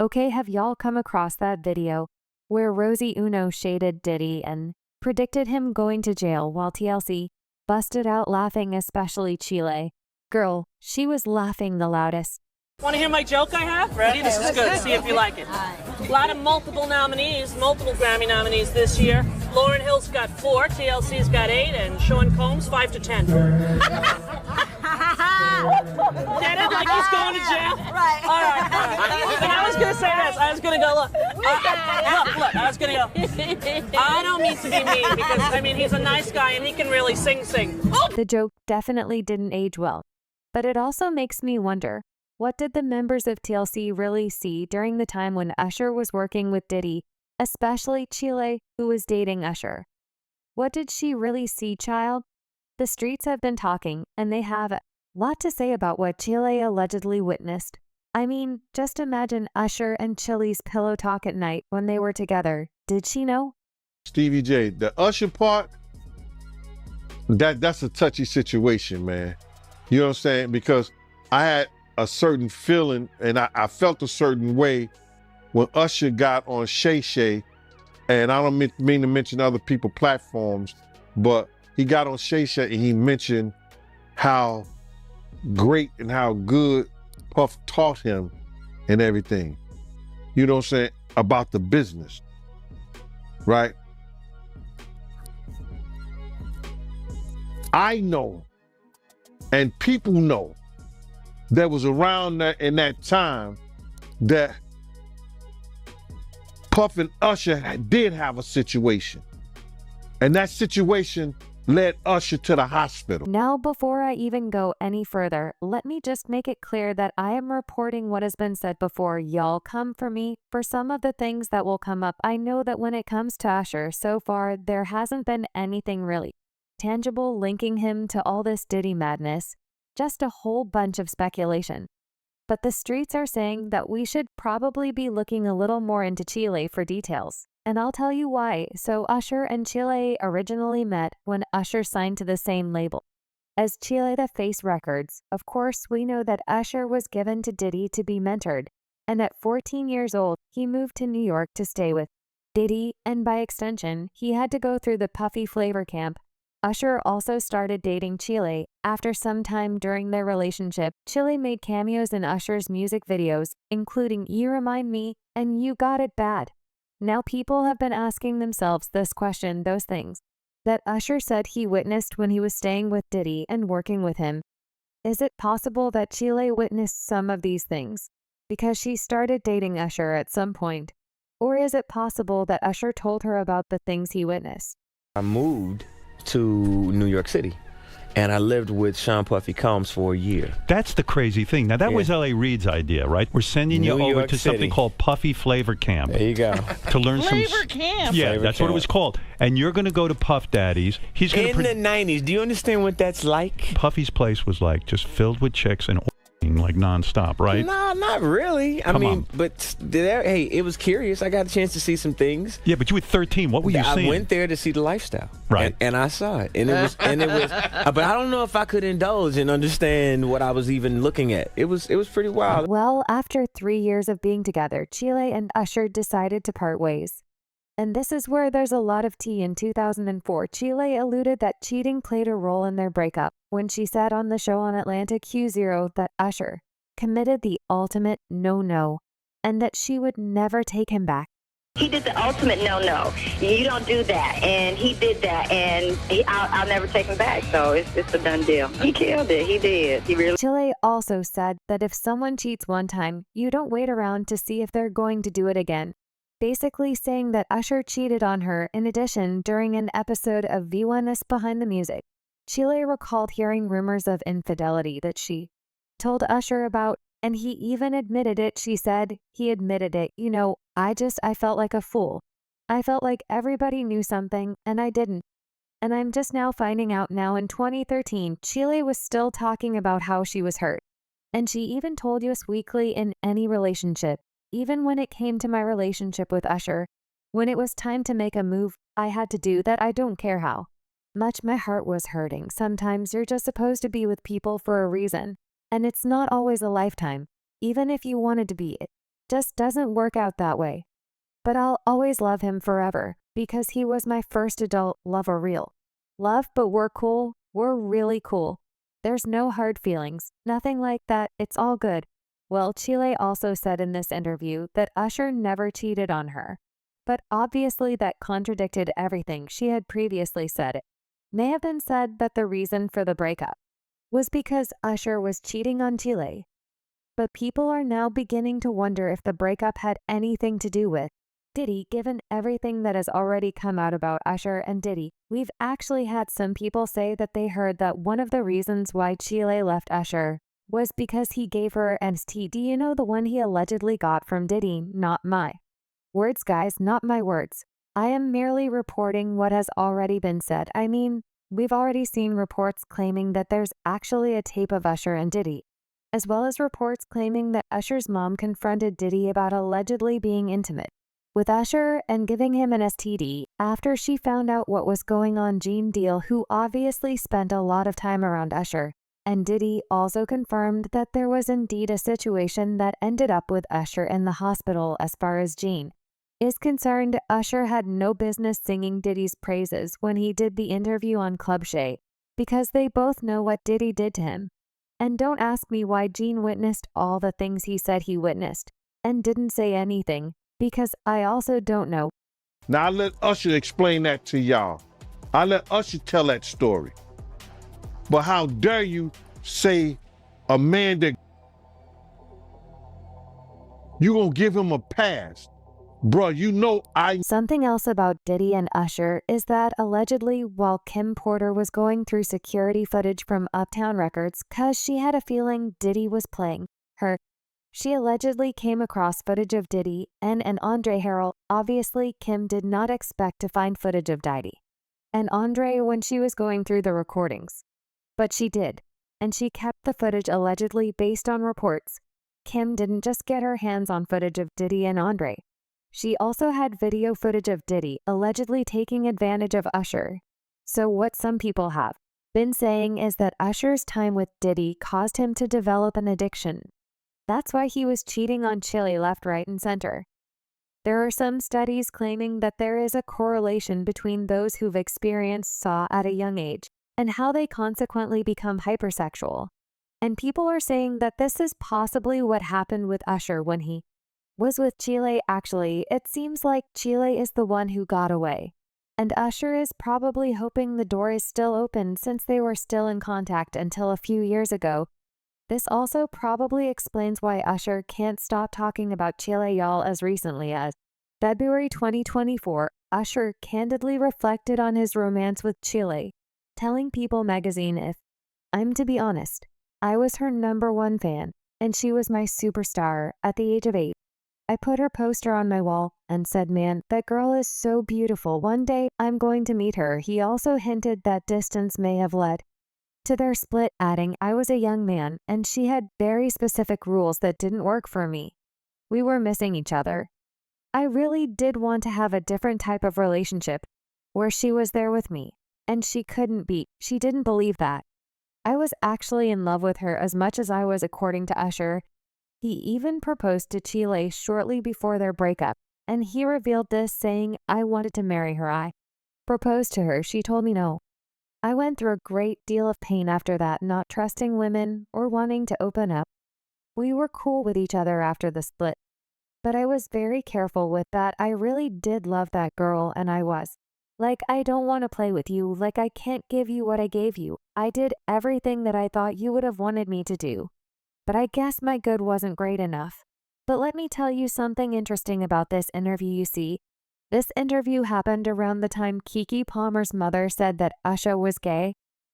Okay, have y'all come across that video where Rosie Uno shaded Diddy and predicted him going to jail while TLC busted out laughing, especially Chilli? Girl, she was laughing the loudest. Want to hear my joke I have? Ready? This is good. See if you like it. A lot of multiple nominees, multiple Grammy nominees this year. Lauryn Hill's got 4, TLC's got 8, and Sean Combs 5 to 10. Get it? Like he's going to jail? Right. All right. And I was going to say this. I was going to go, look. Look. I was going to go. I don't mean to be mean because, I mean, he's a nice guy and he can really sing. The joke definitely didn't age well, but it also makes me wonder, what did the members of TLC really see during the time when Usher was working with Diddy, especially Chilli, who was dating Usher? What did she really see, child? The streets have been talking, and they have a lot to say about what Chilli allegedly witnessed. I mean, just imagine Usher and Chilli's pillow talk at night when they were together. Did she know? Stevie J, the Usher part, that's a touchy situation, man. You know what I'm saying? Because I had a certain feeling and I felt a certain way when Usher got on Shay Shay, and I don't mean to mention other people's platforms, but he got on Shay Shay and he mentioned how great and how good Puff taught him and everything. You know what I'm saying? About the business, right? I know, and people know, that was around that in that time that Puff and Usher did have a situation. And that situation led Usher to the hospital. Now, before I even go any further, let me just make it clear that I am reporting what has been said before. Y'all come for me for some of the things that will come up. I know that when it comes to Usher, so far, there hasn't been anything really tangible linking him to all this Diddy madness. Just a whole bunch of speculation. But the streets are saying that we should probably be looking a little more into Chilli for details. And I'll tell you why. So Usher and Chilli originally met when Usher signed to the same label as Chilli the Face Records. Of course, we know that Usher was given to Diddy to be mentored. And at 14 years old, he moved to New York to stay with Diddy. And by extension, he had to go through the Puffy Flavor camp. Usher also started dating Chilli. After some time during their relationship, Chilli made cameos in Usher's music videos, including You Remind Me and You Got It Bad. Now people have been asking themselves this question, those things that Usher said he witnessed when he was staying with Diddy and working with him. Is it possible that Chilli witnessed some of these things because she started dating Usher at some point? Or is it possible that Usher told her about the things he witnessed? I moved to New York City, and I lived with Sean Puffy Combs for a year. That's the crazy thing. Now, that was L.A. Reid's idea, right? We're sending you New over York to City. something called Puffy Flavor Camp. There you go. To learn Flavor camp. Yeah, Flavor that's what it camp. was called. And you're going to go to Puff Daddy's. He's going In the 90s, do you understand what that's like? Puffy's place was like just filled with chicks and like nonstop, right? No, not really. I Come mean, on. but hey, it was curious. I got a chance to see some things. Yeah, but you were 13. What were you I seeing? went there to see the lifestyle, Right. And I saw it, and it was, but I don't know if I could indulge and understand what I was even looking at. It was pretty wild. Well, after 3 years of being together, Chilli and Usher decided to part ways. And this is where there's a lot of tea. In 2004, Chilli alluded that cheating played a role in their breakup when she said on the show on Atlantic Q0 that Usher committed the ultimate no-no and that she would never take him back. He did the ultimate no-no. You don't do that. And he did that, and I'll never take him back. So it's a done deal. He killed it. He did. He really. Chilli also said that if someone cheats one time, you don't wait around to see if they're going to do it again. Basically saying that Usher cheated on her in addition during an episode of V1's Behind the Music. Chilli recalled hearing rumors of infidelity that she told Usher about, and he even admitted it. She said he admitted it. You know, I felt like a fool. I felt like everybody knew something, and I didn't. And I'm just now finding out now. In 2013, Chilli was still talking about how she was hurt. And she even told Us Weekly, in any relationship, even when it came to my relationship with Usher, when it was time to make a move, I had to do that. I don't care how much my heart was hurting. Sometimes you're just supposed to be with people for a reason. And it's not always a lifetime, even if you wanted to be it. just doesn't work out that way. But I'll always love him forever because he was my first adult love for real. Love, but we're cool. We're really cool. There's no hard feelings, nothing like that. It's all good. Well, Chilli also said in this interview that Usher never cheated on her. But obviously that contradicted everything she had previously said. It may have been said that the reason for the breakup was because Usher was cheating on Chilli. But people are now beginning to wonder if the breakup had anything to do with Diddy. Given everything that has already come out about Usher and Diddy, we've actually had some people say that they heard that one of the reasons why Chilli left Usher was because he gave her an STD. You know, the one he allegedly got from Diddy. Not my words, guys, not my words. I am merely reporting what has already been said. I mean, we've already seen reports claiming that there's actually a tape of Usher and Diddy, as well as reports claiming that Usher's mom confronted Diddy about allegedly being intimate with Usher and giving him an STD after she found out what was going on. Gene Deal, who obviously spent a lot of time around Usher and Diddy, also confirmed that there was indeed a situation that ended up with Usher in the hospital. As far as Gene is concerned, Usher had no business singing Diddy's praises when he did the interview on Club Shay, because they both know what Diddy did to him. And don't ask me why Gene witnessed all the things he said he witnessed and didn't say anything, because I also don't know. Now I let Usher explain that to y'all. I let Usher tell that story. But how dare you say a man that you gonna give him a pass? Bruh, you know Something else about Diddy and Usher is that allegedly while Kim Porter was going through security footage from Uptown Records cause she had a feeling Diddy was playing her, she allegedly came across footage of Diddy and Andre Harrell. Obviously, Kim did not expect to find footage of Diddy and Andre when she was going through the recordings. But she did, and she kept the footage allegedly based on reports. Kim didn't just get her hands on footage of Diddy and Andre. She also had video footage of Diddy allegedly taking advantage of Usher. So what some people have been saying is that Usher's time with Diddy caused him to develop an addiction. That's why he was cheating on Chilli left, right, and center. There are some studies claiming that there is a correlation between those who've experienced SAW at a young age and how they consequently become hypersexual. And people are saying that this is possibly what happened with Usher when he was with Chilli. Actually, it seems like Chilli is the one who got away, and Usher is probably hoping the door is still open since they were still in contact until a few years ago. This also probably explains why Usher can't stop talking about Chilli, y'all. As recently as February 2024, Usher candidly reflected on his romance with Chilli, telling People magazine, "If I'm to be honest, I was her #1 fan, and she was my superstar at the age of 8. I put her poster on my wall and said, man, that girl is so beautiful. One day I'm going to meet her." He also hinted that distance may have led to their split, adding, "I was a young man, and she had very specific rules that didn't work for me. We were missing each other. I really did want to have a different type of relationship where she was there with me, and she couldn't be. She didn't believe that. I was actually in love with her as much as I was," according to Usher. He even proposed to Chilli shortly before their breakup, and he revealed this, saying, "I wanted to marry her. I proposed to her. She told me no. I went through a great deal of pain after that, not trusting women or wanting to open up. We were cool with each other after the split, but I was very careful with that. I really did love that girl, and I was like, I don't want to play with you. Like, I can't give you what I gave you. I did everything that I thought you would have wanted me to do. But I guess my good wasn't great enough." But let me tell you something interesting about this interview. You see, this interview happened around the time Keke Palmer's mother said that Usher was gay.